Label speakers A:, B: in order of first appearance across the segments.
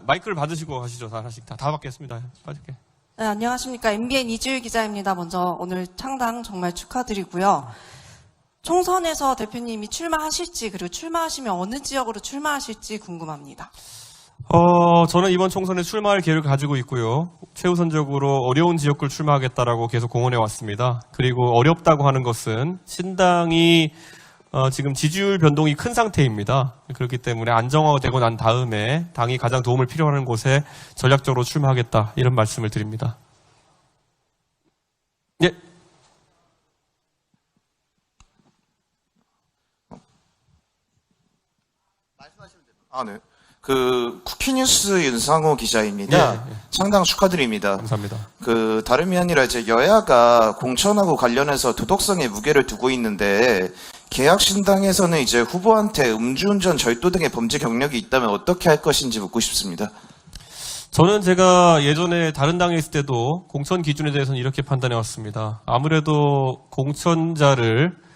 A: 마이크를 받으시고 하시죠. 하나씩 다 받겠습니다. 받을게.
B: 네, 안녕하십니까. MBN 이주일 기자입니다. 먼저 오늘 창당 정말 축하드리고요. 총선에서 대표님이 출마하실지, 그리고 출마하시면 어느 지역으로 출마하실지 궁금합니다.
A: 저는 이번 총선에 출마할 계획을 가지고 있고요. 최우선적으로 어려운 지역구를 출마하겠다라고 계속 공언해 왔습니다. 그리고 어렵다고 하는 것은 신당이 지금 지지율 변동이 큰 상태입니다. 그렇기 때문에 안정화되고 난 다음에 당이 가장 도움을 필요하는 곳에 전략적으로 출마하겠다, 이런 말씀을 드립니다. 예.
C: 네. 쿠키뉴스 윤상호 기자입니다.
A: 예.
C: 창당 축하드립니다.
A: 감사합니다.
C: 다름이 아니라 이제 여야가 공천하고 관련해서 도덕성에 무게를 두고 있는데, 개혁신당에서는 이제 후보한테 음주운전, 절도 등의 범죄 경력이 있다면 어떻게 할 것인지 묻고 싶습니다.
A: 저는 제가 예전에 다른 당에 있을 때도 공천 기준에 대해서는 이렇게 판단해 왔습니다. 아무래도 공천자를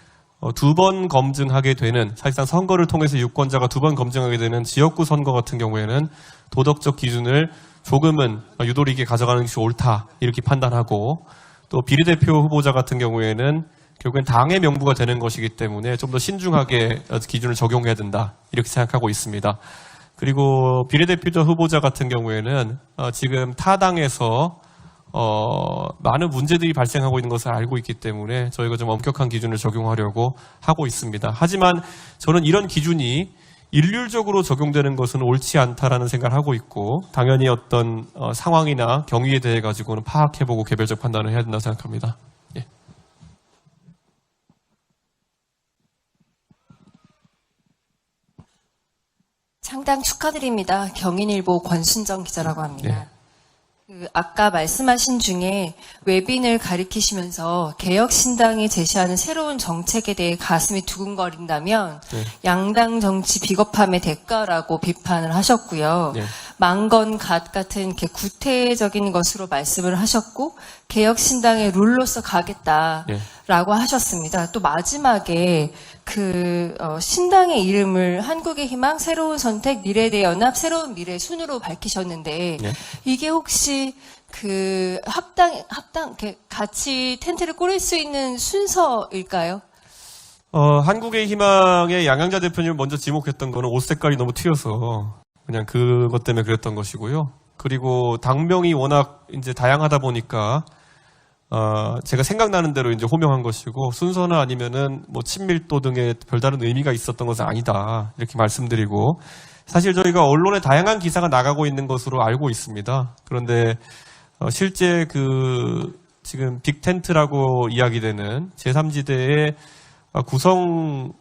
A: 두 번 검증하게 되는, 사실상 선거를 통해서 유권자가 두 번 검증하게 되는 지역구 선거 같은 경우에는 도덕적 기준을 조금은 유도리게 가져가는 것이 옳다, 이렇게 판단하고, 또 비례대표 후보자 같은 경우에는 결국엔 당의 명부가 되는 것이기 때문에 좀 더 신중하게 기준을 적용해야 된다, 이렇게 생각하고 있습니다. 그리고 비례대표 후보자 같은 경우에는 지금 타당에서 많은 문제들이 발생하고 있는 것을 알고 있기 때문에 저희가 좀 엄격한 기준을 적용하려고 하고 있습니다. 하지만 저는 이런 기준이 일률적으로 적용되는 것은 옳지 않다라는 생각을 하고 있고, 당연히 어떤 상황이나 경위에 대해 가지고는 파악해보고 개별적 판단을 해야 된다고 생각합니다. 예.
D: 창당 축하드립니다. 경인일보 권순정 기자라고 합니다.
A: 네.
D: 아까 말씀하신 중에 외빈을 가리키시면서 개혁신당이 제시하는 새로운 정책에 대해 가슴이 두근거린다면
A: 네.
D: 양당 정치 비겁함의 대가라고 비판을 하셨고요.
A: 네.
D: 망건갓 같은 이렇게 구태적인 것으로 말씀을 하셨고, 개혁신당의 룰로서 가겠다라고 하셨습니다. 또 마지막에 신당의 이름을 한국의 희망, 새로운 선택, 미래대연합, 새로운 미래 순으로 밝히셨는데,
A: 네.
D: 이게 혹시 이렇게 같이 텐트를 꾸릴 수 있는 순서일까요?
A: 한국의 희망의 양양자 대표님을 먼저 지목했던 거는 옷 색깔이 너무 튀어서 그냥 그것 때문에 그랬던 것이고요. 그리고 당명이 워낙 이제 다양하다 보니까 제가 생각나는 대로 이제 호명한 것이고, 순서나 아니면은 뭐 친밀도 등의 별다른 의미가 있었던 것은 아니다, 이렇게 말씀드리고, 사실 저희가 언론에 다양한 기사가 나가고 있는 것으로 알고 있습니다. 그런데 실제 지금 빅텐트라고 이야기되는 제3지대의 구성하는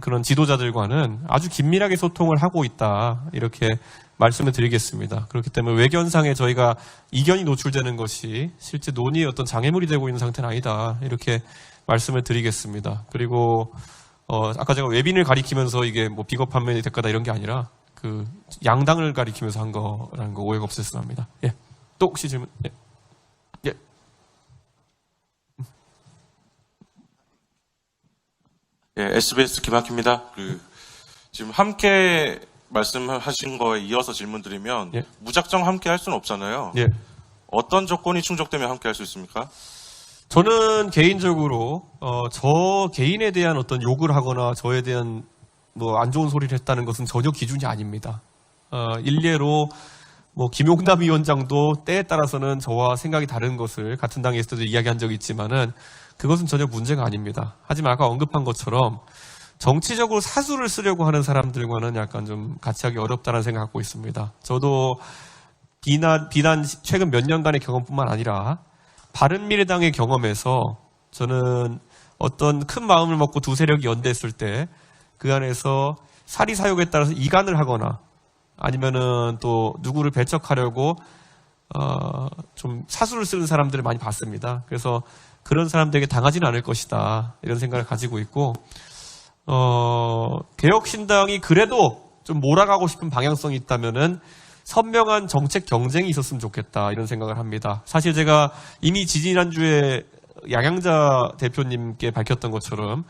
A: 그런 지도자들과는 아주 긴밀하게 소통을 하고 있다, 이렇게 말씀을 드리겠습니다. 그렇기 때문에 외견상에 저희가 이견이 노출되는 것이 실제 논의의 어떤 장애물이 되고 있는 상태는 아니다, 이렇게 말씀을 드리겠습니다. 그리고 아까 제가 외빈을 가리키면서 이게 뭐 비겁함의 대가다 이런 게 아니라 양당을 가리키면서 한 거라는 거 오해가 없었으면 합니다. 예. 또 혹시 질문? 예. 예.
E: 예, SBS 김학규입니다. 지금 함께 말씀하신 거에 이어서 질문드리면,
A: 예.
E: 무작정 함께 할 수는 없잖아요.
A: 예.
E: 어떤 조건이 충족되면 함께 할 수 있습니까?
A: 저는 개인적으로 저 개인에 대한 어떤 욕을 하거나 저에 대한 뭐 안 좋은 소리를 했다는 것은 전혀 기준이 아닙니다. 일례로 뭐 김용남 위원장도 때에 따라서는 저와 생각이 다른 것을 같은 당에 있을 때도 이야기한 적이 있지만은 그것은 전혀 문제가 아닙니다. 하지만 아까 언급한 것처럼 정치적으로 사수를 쓰려고 하는 사람들과는 약간 좀 같이 하기 어렵다는 생각을 갖고 있습니다. 저도 비단 최근 몇 년간의 경험뿐만 아니라 바른미래당의 경험에서 저는 어떤 큰 마음을 먹고 두 세력이 연대했을 때 그 안에서 사리사욕에 따라서 이간을 하거나 아니면은 또 누구를 배척하려고 좀 사수를 쓰는 사람들을 많이 봤습니다. 그래서 그런 사람들에게 당하지는 않을 것이다, 이런 생각을 가지고 있고, 개혁신당이 그래도 좀 몰아가고 싶은 방향성이 있다면은 선명한 정책 경쟁이 있었으면 좋겠다, 이런 생각을 합니다. 사실 제가 이미 지지난주에 양양자 대표님께 밝혔던 것처럼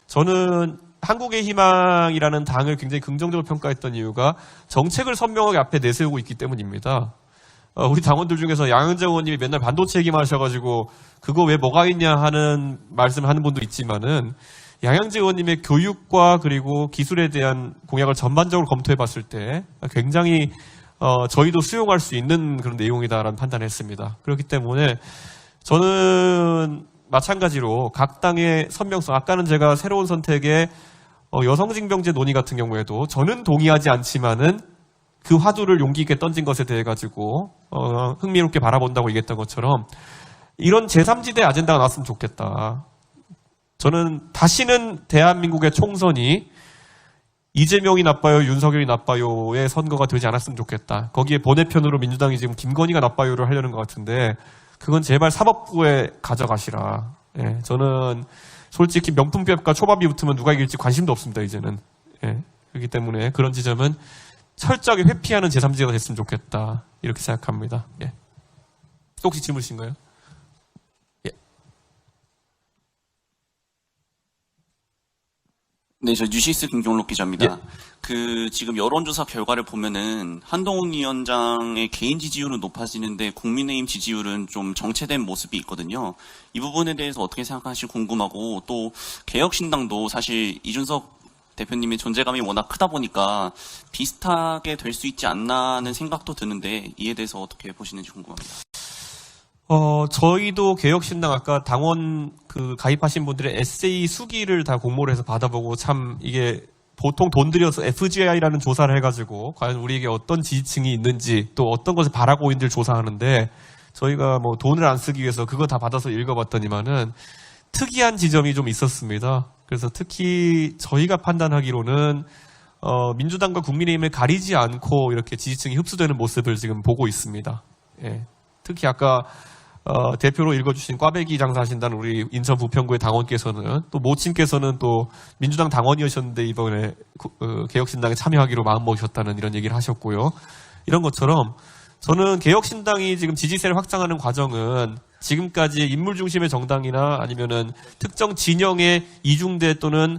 A: 저는 한국의 희망이라는 당을 굉장히 긍정적으로 평가했던 이유가 정책을 선명하게 앞에 내세우고 있기 때문입니다. 우리 당원들 중에서 양현재 의원님이 맨날 반도체 얘기만 하셔가지고 그거 왜 뭐가 있냐 하는 말씀을 하는 분도 있지만은 양현재 의원님의 교육과 그리고 기술에 대한 공약을 전반적으로 검토해 봤을 때 굉장히 저희도 수용할 수 있는 그런 내용이다라는 판단을 했습니다. 그렇기 때문에 저는 마찬가지로 각 당의 선명성, 아까는 제가 새로운 선택의 여성징병제 논의 같은 경우에도 저는 동의하지 않지만은 그 화두를 용기 있게 던진 것에 대해 가지고 흥미롭게 바라본다고 얘기했던 것처럼 이런 제3지대 아젠다가 나왔으면 좋겠다. 저는 다시는 대한민국의 총선이 이재명이 나빠요, 윤석열이 나빠요의 선거가 되지 않았으면 좋겠다. 거기에 번외편으로 민주당이 지금 김건희가 나빠요를 하려는 것 같은데 그건 제발 사법부에 가져가시라. 예, 저는 솔직히 명품백과 초밥이 붙으면 누가 이길지 관심도 없습니다, 이제는. 예, 그렇기 때문에 그런 지점은 철저하게 회피하는 제3지대가 됐으면 좋겠다. 이렇게 생각합니다. 예. 또 혹시 질문 있으신가요? 예.
F: 네, 저 뉴시스 김경록 기자입니다.
A: 예.
F: 지금 여론조사 결과를 보면은 한동훈 위원장의 개인 지지율은 높아지는데 국민의힘 지지율은 좀 정체된 모습이 있거든요. 이 부분에 대해서 어떻게 생각하실지 궁금하고 또 개혁신당도 사실 이준석 대표님의 존재감이 워낙 크다 보니까 비슷하게 될 수 있지 않나 하는 생각도 드는데 이에 대해서 어떻게 보시는지 궁금합니다.
A: 저희도 개혁신당 아까 당원 가입하신 분들의 에세이 수기를 다 공모를 해서 받아보고 참 이게 보통 돈 들여서 FGI라는 조사를 해가지고 과연 우리에게 어떤 지지층이 있는지 또 어떤 것을 바라고 있는지를 조사하는데 저희가 뭐 돈을 안 쓰기 위해서 그거 다 받아서 읽어봤더니만은 특이한 지점이 좀 있었습니다. 그래서 특히 저희가 판단하기로는 민주당과 국민의힘을 가리지 않고 이렇게 지지층이 흡수되는 모습을 지금 보고 있습니다. 예. 특히 아까 대표로 읽어주신 꽈배기 장사하신다는 우리 인천 부평구의 당원께서는 또 모친께서는 또 민주당 당원이셨는데 이번에 개혁신당에 참여하기로 마음먹으셨다는 이런 얘기를 하셨고요. 이런 것처럼 저는 개혁신당이 지금 지지세를 확장하는 과정은 지금까지 인물 중심의 정당이나 아니면은 특정 진영의 이중대 또는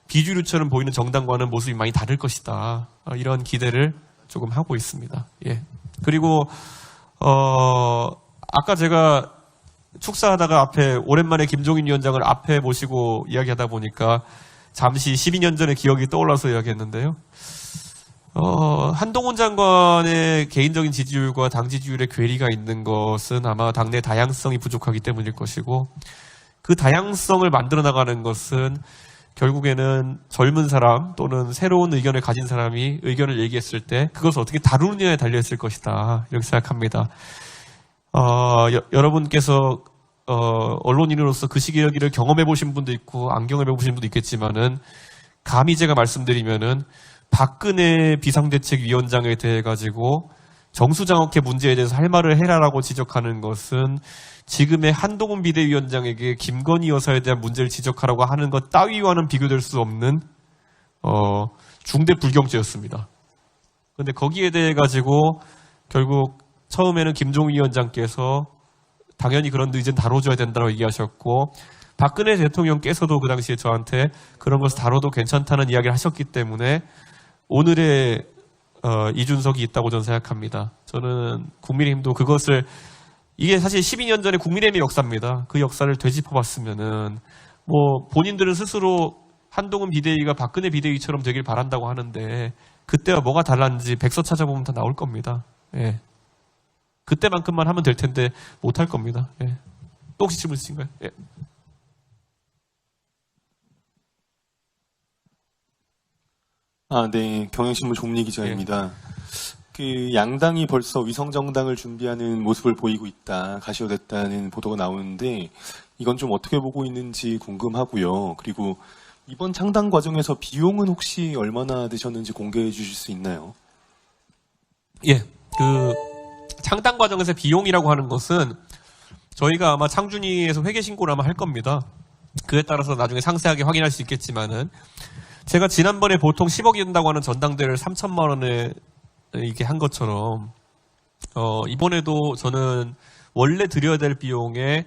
A: 비주류처럼 보이는 정당과는 모습이 많이 다를 것이다. 이런 기대를 조금 하고 있습니다. 예. 그리고 아까 제가 축사하다가 앞에 오랜만에 김종인 위원장을 앞에 모시고 이야기하다 보니까 잠시 12년 전의 기억이 떠올라서 이야기했는데요. 한동훈 장관의 개인적인 지지율과 당 지지율의 괴리가 있는 것은 아마 당내 다양성이 부족하기 때문일 것이고 그 다양성을 만들어 나가는 것은 결국에는 젊은 사람 또는 새로운 의견을 가진 사람이 의견을 얘기했을 때 그것을 어떻게 다루느냐에 달려있을 것이다. 이렇게 생각합니다. 여러분께서 언론인으로서 그 시기를 경험해 보신 분도 있고 안 경험해 보신 분도 있겠지만은 감히 제가 말씀드리면은 박근혜 비상대책위원장에 대해 가지고 정수장학회 문제에 대해서 할 말을 해라라고 지적하는 것은 지금의 한동훈 비대위원장에게 김건희 여사에 대한 문제를 지적하라고 하는 것 따위와는 비교될 수 없는 중대 불경죄였습니다. 그런데 거기에 대해 가지고 결국 처음에는 김종인 위원장께서 당연히 그런 의견 다뤄줘야 된다고 얘기하셨고 박근혜 대통령께서도 그 당시에 저한테 그런 것을 다뤄도 괜찮다는 이야기를 하셨기 때문에 오늘의 이준석이 있다고 저는 생각합니다. 저는 국민의힘도 그것을 이게 사실 12년 전에 국민의힘의 역사입니다. 그 역사를 되짚어봤으면은 뭐 본인들은 스스로 한동훈 비대위가 박근혜 비대위처럼 되길 바란다고 하는데 그때와 뭐가 달랐는지 백서 찾아보면 다 나올 겁니다. 예. 그때만큼만 하면 될 텐데 못할 겁니다. 예. 또 혹시 질문 있으신가요? 예.
G: 네. 경향신문 종리 기자입니다. 양당이 벌써 위성정당을 준비하는 모습을 보이고 있다, 가시화됐다는 보도가 나오는데 이건 좀 어떻게 보고 있는지 궁금하고요. 그리고 이번 창당 과정에서 비용은 혹시 얼마나 드셨는지 공개해 주실 수 있나요?
A: 예. 창당 과정에서 비용이라고 하는 것은 저희가 아마 창준위에서 회계 신고를 아마 할 겁니다. 그에 따라서 나중에 상세하게 확인할 수 있겠지만은 제가 지난번에 보통 10억이 든다고 하는 전당대를 3천만 원에 이렇게 한 것처럼 이번에도 저는 원래 드려야 될 비용의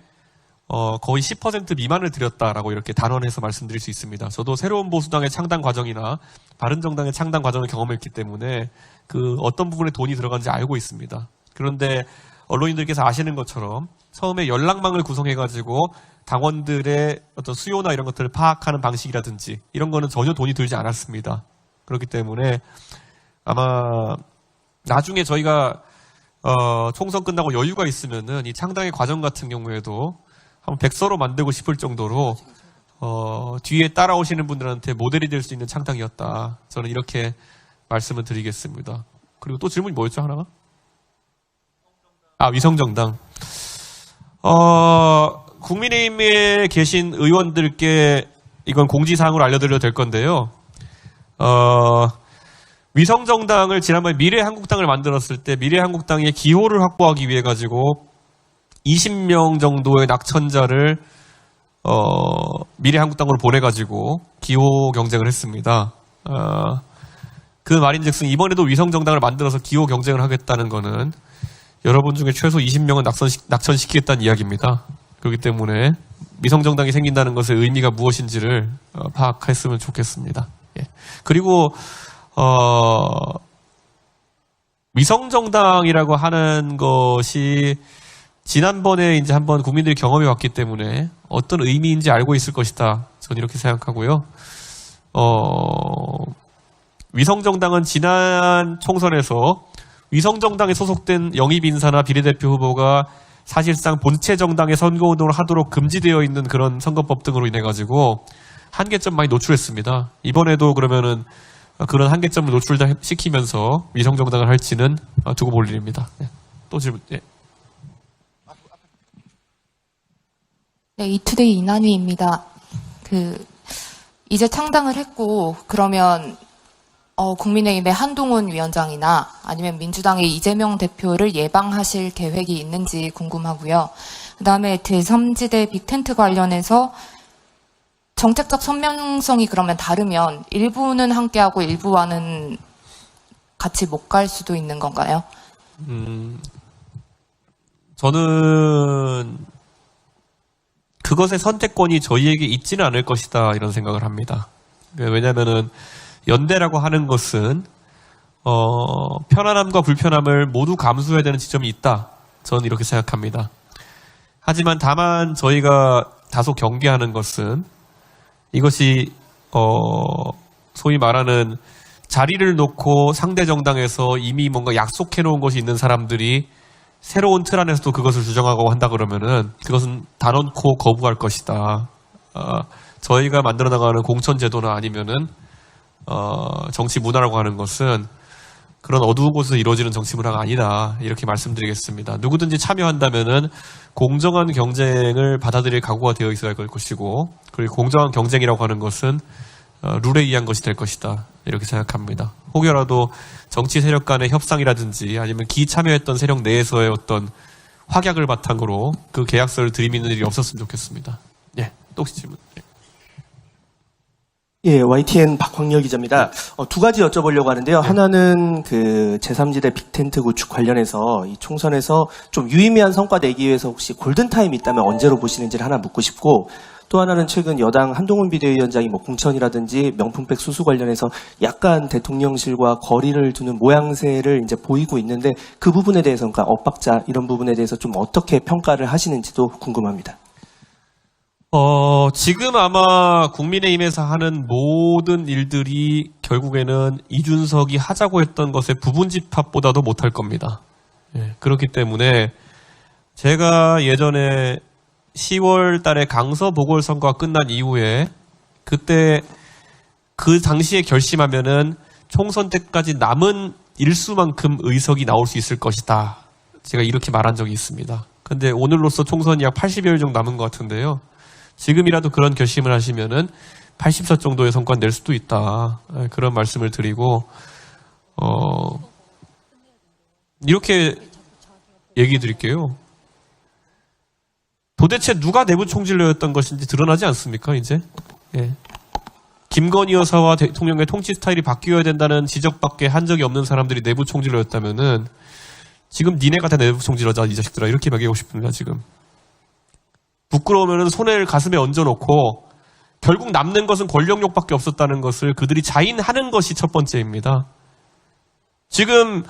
A: 거의 10% 미만을 드렸다라고 이렇게 단언해서 말씀드릴 수 있습니다. 저도 새로운 보수당의 창당 과정이나 바른정당의 창당 과정을 경험했기 때문에 그 어떤 부분에 돈이 들어간지 알고 있습니다. 그런데 언론인들께서 아시는 것처럼 처음에 연락망을 구성해가지고 당원들의 어떤 수요나 이런 것들을 파악하는 방식이라든지 이런 거는 전혀 돈이 들지 않았습니다. 그렇기 때문에 아마 나중에 저희가 총선 끝나고 여유가 있으면은 이 창당의 과정 같은 경우에도 한번 백서로 만들고 싶을 정도로 뒤에 따라오시는 분들한테 모델이 될 수 있는 창당이었다. 저는 이렇게 말씀을 드리겠습니다. 그리고 또 질문이 뭐였죠, 하나가? 위성정당. 국민의힘에 계신 의원들께 이건 공지사항으로 알려드려도 될 건데요. 위성정당을 지난번에 미래한국당을 만들었을 때 미래한국당의 기호를 확보하기 위해 가지고 20명 정도의 낙천자를 미래한국당으로 보내가지고 기호 경쟁을 했습니다. 그 말인즉슨 이번에도 위성정당을 만들어서 기호 경쟁을 하겠다는 거는 여러분 중에 최소 20명은 낙천시키겠다는 이야기입니다. 그렇기 때문에 위성정당이 생긴다는 것의 의미가 무엇인지를 파악했으면 좋겠습니다. 예. 그리고 위성정당이라고 하는 것이 지난번에 이제 한번 국민들이 경험해 왔기 때문에 어떤 의미인지 알고 있을 것이다. 저는 이렇게 생각하고요. 위성정당은 지난 총선에서 위성정당에 소속된 영입인사나 비례대표 후보가 사실상 본체 정당의 선거운동을 하도록 금지되어 있는 그런 선거법 등으로 인해 가지고 한계점 많이 노출했습니다. 이번에도 그러면은 그런 한계점을 노출시키면서 위성정당을 할지는 두고 볼 일입니다. 네. 또 질문. 네.
H: 네, 이투데이 이난휘입니다. 이제 창당을 했고, 그러면, 국민의힘의 한동훈 위원장이나 아니면 민주당의 이재명 대표를 예방하실 계획이 있는지 궁금하고요. 그 다음에 제3지대 빅텐트 관련해서 정책적 선명성이 그러면 다르면 일부는 함께하고 일부와는 같이 못 갈 수도 있는 건가요?
A: 저는 그것의 선택권이 저희에게 있지는 않을 것이다 이런 생각을 합니다. 왜냐하면은 연대라고 하는 것은 편안함과 불편함을 모두 감수해야 되는 지점이 있다. 저는 이렇게 생각합니다. 하지만 다만 저희가 다소 경계하는 것은 이것이 소위 말하는 자리를 놓고 상대 정당에서 이미 뭔가 약속해 놓은 것이 있는 사람들이 새로운 틀 안에서도 그것을 주장하고 한다 그러면은 그것은 단언코 거부할 것이다. 저희가 만들어 나가는 공천 제도나 아니면은 정치 문화라고 하는 것은 그런 어두운 곳에서 이루어지는 정치 문화가 아니다. 이렇게 말씀드리겠습니다. 누구든지 참여한다면은 공정한 경쟁을 받아들일 각오가 되어 있어야 할 것이고, 그리고 공정한 경쟁이라고 하는 것은 룰에 의한 것이 될 것이다. 이렇게 생각합니다. 혹여라도 정치 세력 간의 협상이라든지 아니면 기참여했던 세력 내에서의 어떤 확약을 바탕으로 그 계약서를 들이미는 일이 없었으면 좋겠습니다. 예, 또 혹시 질문? 예.
I: 예, YTN 박광렬 기자입니다. 두 가지 여쭤보려고 하는데요. 하나는 그 제3지대 빅텐트 구축 관련해서 이 총선에서 좀 유의미한 성과 내기 위해서 혹시 골든타임이 있다면 언제로 보시는지를 하나 묻고 싶고, 또 하나는 최근 여당 한동훈 비대위원장이 뭐 공천이라든지 명품백 수수 관련해서 약간 대통령실과 거리를 두는 모양새를 이제 보이고 있는데 그 부분에 대해서, 그러니까 엇박자 이런 부분에 대해서 좀 어떻게 평가를 하시는지도 궁금합니다.
A: 지금 아마 국민의힘에서 하는 모든 일들이 결국에는 이준석이 하자고 했던 것의 부분 집합보다도 못할 겁니다. 예, 그렇기 때문에 제가 예전에 10월 달에 강서 보궐선거가 끝난 이후에 그때 그 당시에 결심하면은 총선 때까지 남은 일수만큼 의석이 나올 수 있을 것이다. 제가 이렇게 말한 적이 있습니다. 근데 오늘로써 총선이 약 80여일 정도 남은 것 같은데요. 지금이라도 그런 결심을 하시면은 80석 정도의 성과를 낼 수도 있다. 그런 말씀을 드리고, 이렇게 얘기 드릴게요. 도대체 누가 내부 총질러였던 것인지 드러나지 않습니까, 이제? 예. 김건희 여사와 대통령의 통치 스타일이 바뀌어야 된다는 지적밖에 한 적이 없는 사람들이 내부 총질러였다면은 지금 니네가 다 내부 총질러자, 이 자식들아. 이렇게 말하고 싶습니다, 지금. 부끄러우면 손을 가슴에 얹어놓고 결국 남는 것은 권력욕밖에 없었다는 것을 그들이 자인하는 것이 첫 번째입니다. 지금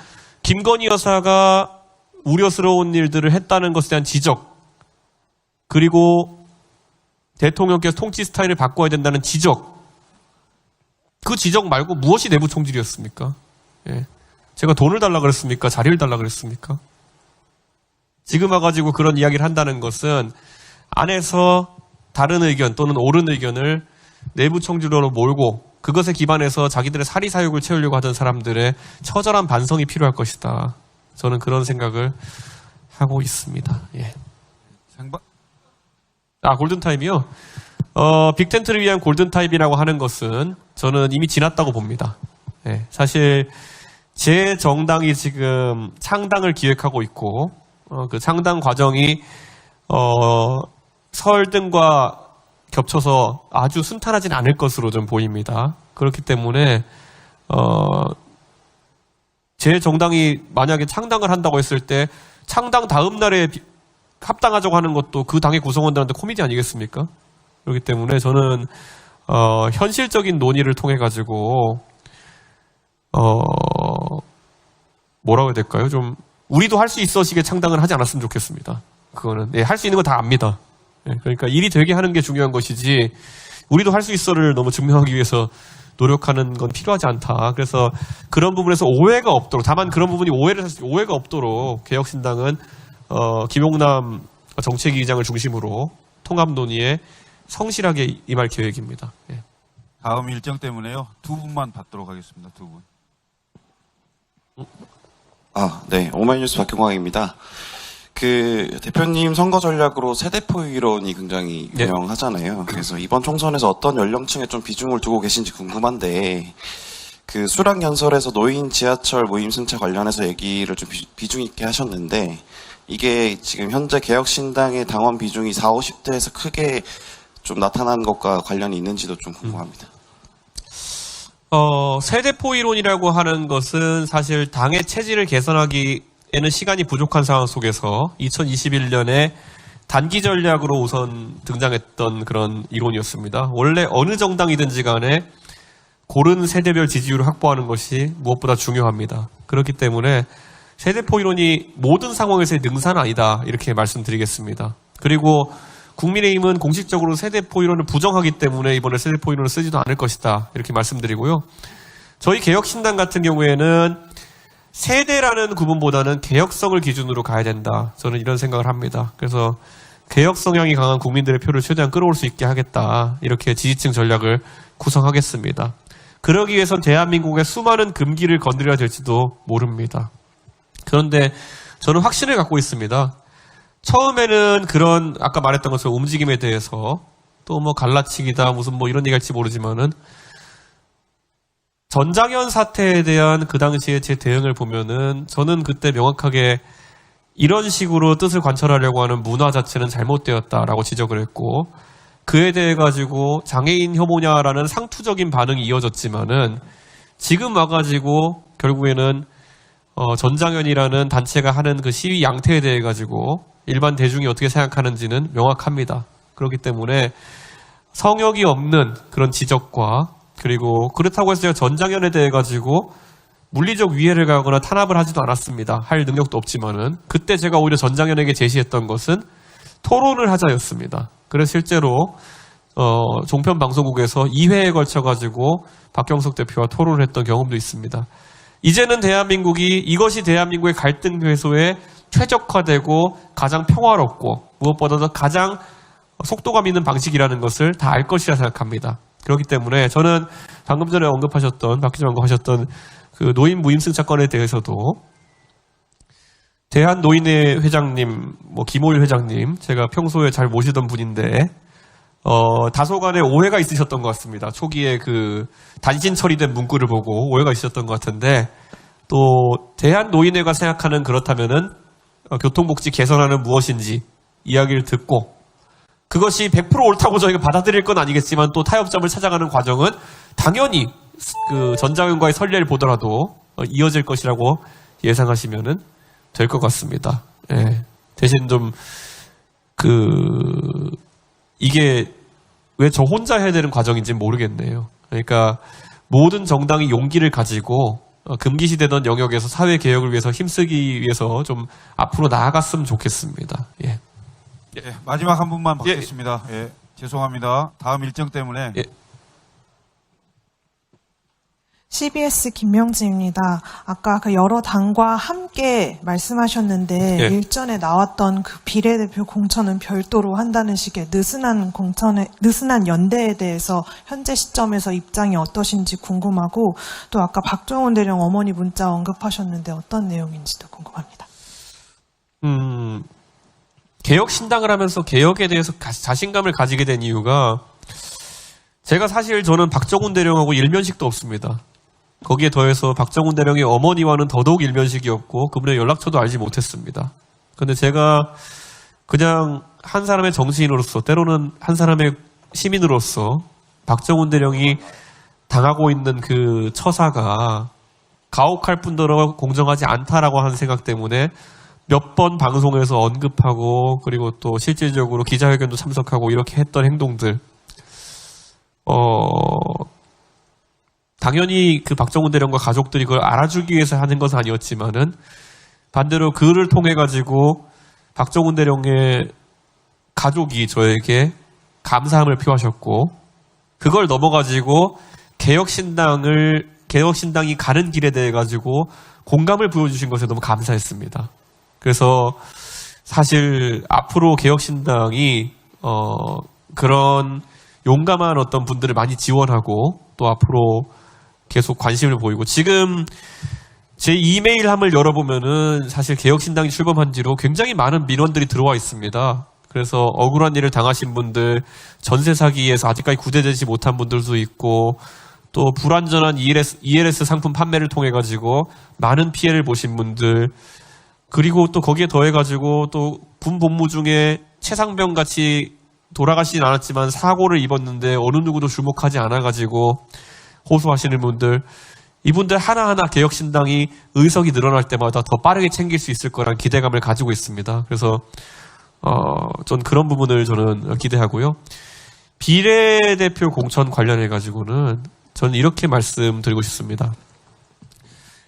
A: 김건희 여사가 우려스러운 일들을 했다는 것에 대한 지적, 그리고 대통령께서 통치 스타일을 바꿔야 된다는 지적, 그 지적 말고 무엇이 내부 총질이었습니까? 예. 제가 돈을 달라 그랬습니까? 자리를 달라 그랬습니까? 지금 와가지고 그런 이야기를 한다는 것은 안에서 다른 의견 또는 옳은 의견을 내부 총질로 몰고 그것에 기반해서 자기들의 사리사욕을 채우려고 하던 사람들의 처절한 반성이 필요할 것이다. 저는 그런 생각을 하고 있습니다. 예. 골든타임이요? 빅텐트를 위한 골든타임이라고 하는 것은 저는 이미 지났다고 봅니다. 예. 사실 제 정당이 지금 창당을 기획하고 있고 그 창당 과정이 설 등과 겹쳐서 아주 순탄하진 않을 것으로 좀 보입니다. 그렇기 때문에 제 정당이 만약에 창당을 한다고 했을 때 창당 다음 날에 합당하자고 하는 것도 그 당의 구성원들한테 코미디 아니겠습니까? 그렇기 때문에 저는 현실적인 논의를 통해 가지고 뭐라고 해야 될까요? 좀 우리도 할 수 있어시게 창당을 하지 않았으면 좋겠습니다. 그거는 할 수 있는 거 다 압니다. 그러니까 일이 되게 하는 게 중요한 것이지 우리도 할 수 있어를 너무 증명하기 위해서 노력하는 건 필요하지 않다. 그래서 그런 부분에서 오해가 없도록, 다만 그런 부분이 오해가 없도록 개혁신당은 김용남 정책위 의장을 중심으로 통합 논의에 성실하게 임할 계획입니다. 예.
J: 다음 일정 때문에요. 두 분만 받도록 하겠습니다. 두 분.
K: 네. 오마이뉴스 박경광입니다. 그 대표님 선거 전략으로 세대포 이론이 굉장히 유명하잖아요. 그래서 이번 총선에서 어떤 연령층에 좀 비중을 두고 계신지 궁금한데, 그 수락 연설에서 노인 지하철 무임 승차 관련해서 얘기를 좀 비중 있게 하셨는데, 이게 지금 현재 개혁신당의 당원 비중이 40, 50대에서 크게 좀 나타난 것과 관련이 있는지도 좀 궁금합니다.
A: 세대포 이론이라고 하는 것은 사실 당의 체질을 개선하기에는 시간이 부족한 상황 속에서 2021년에 단기 전략으로 우선 등장했던 그런 이론이었습니다. 원래 어느 정당이든지 간에 고른 세대별 지지율을 확보하는 것이 무엇보다 중요합니다. 그렇기 때문에 세대포 이론이 모든 상황에서의 능사는 아니다, 이렇게 말씀드리겠습니다. 그리고 국민의힘은 공식적으로 세대포 이론을 부정하기 때문에 이번에 세대포 이론을 쓰지도 않을 것이다, 이렇게 말씀드리고요. 저희 개혁신당 같은 경우에는 세대라는 구분보다는 개혁성을 기준으로 가야 된다, 저는 이런 생각을 합니다. 그래서 개혁 성향이 강한 국민들의 표를 최대한 끌어올 수 있게 하겠다, 이렇게 지지층 전략을 구성하겠습니다. 그러기 위해선 대한민국의 수많은 금기를 건드려야 될지도 모릅니다. 그런데 저는 확신을 갖고 있습니다. 처음에는 그런 아까 말했던 것처럼 움직임에 대해서 또 뭐 갈라치기다 무슨 뭐 이런 얘기할지 모르지만은 전장현 사태에 대한 그 당시에 제 대응을 보면은 저는 그때 명확하게 이런 식으로 뜻을 관철하려고 하는 문화 자체는 잘못되었다라고 지적을 했고, 그에 대해 가지고 장애인 혐오냐라는 상투적인 반응이 이어졌지만은 지금 와가지고 결국에는 전장현이라는 단체가 하는 그 시위 양태에 대해 가지고 일반 대중이 어떻게 생각하는지는 명확합니다. 그렇기 때문에 성역이 없는 그런 지적과, 그리고 그렇다고 해서 제가 전장현에 대해 가지고 물리적 위해를 가거나 탄압을 하지도 않았습니다. 할 능력도 없지만은 그때 제가 오히려 전장현에게 제시했던 것은 토론을 하자였습니다. 그래서 실제로 종편 방송국에서 2회에 걸쳐 가지고 박경석 대표와 토론을 했던 경험도 있습니다. 이제는 대한민국이 이것이 대한민국의 갈등 해소에 최적화되고 가장 평화롭고 무엇보다도 가장 속도감 있는 방식이라는 것을 다 알 것이라 생각합니다. 그렇기 때문에 저는 방금 전에 언급하셨던, 박 기자님 언급하셨던 그 노인 무임승차 건에 대해서도 대한노인회 회장님, 김호일 회장님, 제가 평소에 잘 모시던 분인데 다소간의 오해가 있으셨던 것 같습니다. 초기에 그 단신 처리된 문구를 보고 오해가 있으셨던 것 같은데, 또 대한노인회가 생각하는 그렇다면은 교통복지 개선안은 무엇인지 이야기를 듣고, 그것이 100% 옳다고 저희가 받아들일 건 아니겠지만 또 타협점을 찾아가는 과정은 당연히 그 전장현과의 선례를 보더라도 이어질 것이라고 예상하시면은 될 것 같습니다. 예. 대신 좀 이게 왜 저 혼자 해야 되는 과정인지 모르겠네요. 그러니까 모든 정당이 용기를 가지고 금기시되던 영역에서 사회 개혁을 위해서 힘쓰기 위해서 좀 앞으로 나아갔으면 좋겠습니다. 예.
J: 예, 마지막 한 분만 받겠습니다. 예, 죄송합니다. 다음 일정 때문에.
A: 예.
L: CBS 김명지입니다. 아까 그 여러 당과 함께 말씀하셨는데
A: 예.
L: 일전에 나왔던 그 비례대표 공천은 별도로 한다는 식의 느슨한 연대에 대해서 현재 시점에서 입장이 어떠신지 궁금하고, 또 아까 박종훈 대령 어머니 문자 언급하셨는데 어떤 내용인지도 궁금합니다.
A: 개혁신당을 하면서 개혁에 대해서 자신감을 가지게 된 이유가, 제가 사실 저는 박정훈 대령하고 일면식도 없습니다. 거기에 더해서 박정훈 대령의 어머니와는 더더욱 일면식이었고 그분의 연락처도 알지 못했습니다. 근데 제가 그냥 한 사람의 정치인으로서, 때로는 한 사람의 시민으로서 박정훈 대령이 당하고 있는 그 처사가 가혹할 뿐더러 공정하지 않다라고 하는 생각 때문에 몇 번 방송에서 언급하고, 그리고 또 실질적으로 기자회견도 참석하고 이렇게 했던 행동들, 당연히 그 박정훈 대령과 가족들이 그걸 알아주기 위해서 하는 것은 아니었지만은, 반대로 그를 통해 가지고 박정훈 대령의 가족이 저에게 감사함을 표하셨고, 그걸 넘어가지고 개혁신당이 가는 길에 대해 가지고 공감을 보여주신 것에 너무 감사했습니다. 그래서 사실 앞으로 개혁신당이 그런 용감한 어떤 분들을 많이 지원하고 또 앞으로 계속 관심을 보이고, 지금 제 이메일함을 열어보면은 사실 개혁신당이 출범한 뒤로 굉장히 많은 민원들이 들어와 있습니다. 그래서 억울한 일을 당하신 분들, 전세 사기에서 아직까지 구제되지 못한 분들도 있고, 또 불완전한 ELS 상품 판매를 통해 가지고 많은 피해를 보신 분들, 그리고 또 거기에 더해 가지고 또 군 복무 중에 최상병 같이 돌아가시진 않았지만 사고를 입었는데 어느 누구도 주목하지 않아 가지고 호소하시는 분들, 이분들 하나하나 개혁신당이 의석이 늘어날 때마다 더 빠르게 챙길 수 있을 거란 기대감을 가지고 있습니다. 그래서 전 그런 부분을 저는 기대하고요. 비례대표 공천 관련해 가지고는 저는 이렇게 말씀드리고 싶습니다.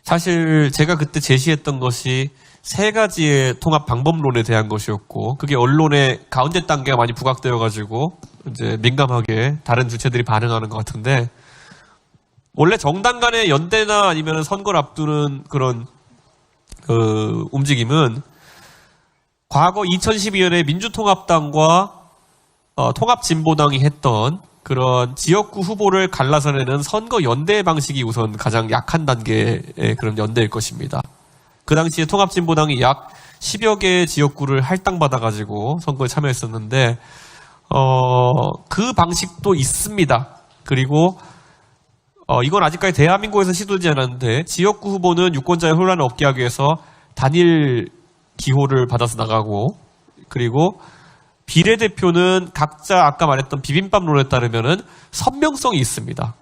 A: 사실 제가 그때 제시했던 것이 세 가지의 통합 방법론에 대한 것이었고, 그게 언론의 가운데 단계가 많이 부각되어 가지고 이제 민감하게 다른 주체들이 반응하는 것 같은데, 원래 정당 간의 연대나 아니면 선거를 앞두는 그런 움직임은 과거 2012년에 민주통합당과 통합진보당이 했던 그런 지역구 후보를 갈라서 내는 선거 연대 방식이 우선 가장 약한 단계의 그런 연대일 것입니다. 그 당시에 통합진보당이 약 10여 개의 지역구를 할당받아가지고 선거에 참여했었는데, 그 방식도 있습니다. 그리고 이건 아직까지 대한민국에서 시도되지 않았는데, 지역구 후보는 유권자의 혼란을 없게 하기 위해서 단일 기호를 받아서 나가고, 그리고 비례대표는 각자 아까 말했던 비빔밥론에 따르면은 선명성이 있습니다.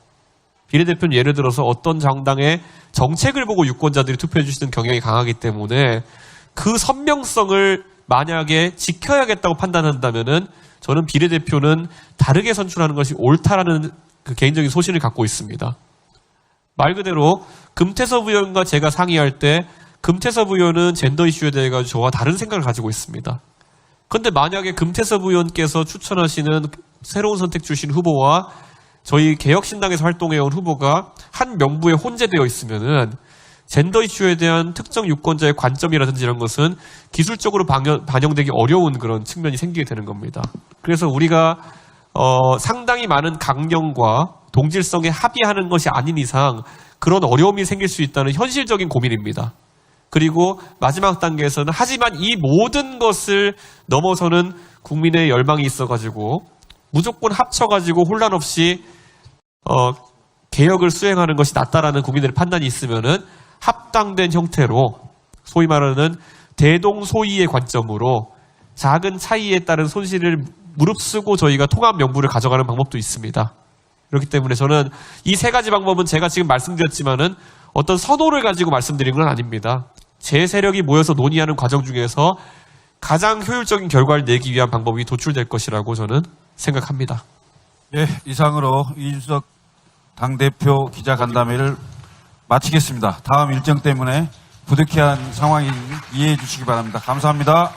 A: 비례대표는 예를 들어서 어떤 정당의 정책을 보고 유권자들이 투표해 주시는 경향이 강하기 때문에 그 선명성을 만약에 지켜야겠다고 판단한다면은 저는 비례대표는 다르게 선출하는 것이 옳다라는 그 개인적인 소신을 갖고 있습니다. 말 그대로 금태섭 의원과 제가 상의할 때 금태섭 의원은 젠더 이슈에 대해 가지고 저와 다른 생각을 가지고 있습니다. 그런데 만약에 금태섭 의원께서 추천하시는 새로운 선택 주신 후보와 저희 개혁신당에서 활동해온 후보가 한 명부에 혼재되어 있으면은 젠더 이슈에 대한 특정 유권자의 관점이라든지 이런 것은 기술적으로 반영되기 어려운 그런 측면이 생기게 되는 겁니다. 그래서 우리가 상당히 많은 강령과 동질성에 합의하는 것이 아닌 이상 그런 어려움이 생길 수 있다는 현실적인 고민입니다. 그리고 마지막 단계에서는 하지만 이 모든 것을 넘어서는 국민의 열망이 있어가지고 무조건 합쳐가지고 혼란 없이 개혁을 수행하는 것이 낫다라는 국민들의 판단이 있으면은 합당된 형태로 소위 말하는 대동소이의 관점으로 작은 차이에 따른 손실을 무릅쓰고 저희가 통합 명부를 가져가는 방법도 있습니다. 그렇기 때문에 저는 이 세 가지 방법은 제가 지금 말씀드렸지만은 어떤 선호를 가지고 말씀드린 건 아닙니다. 제 세력이 모여서 논의하는 과정 중에서 가장 효율적인 결과를 내기 위한 방법이 도출될 것이라고 저는 생각합니다.
J: 예, 이상으로 이준석 당대표 기자간담회를 마치겠습니다. 다음 일정 때문에 부득이한 상황인 이해해 주시기 바랍니다. 감사합니다.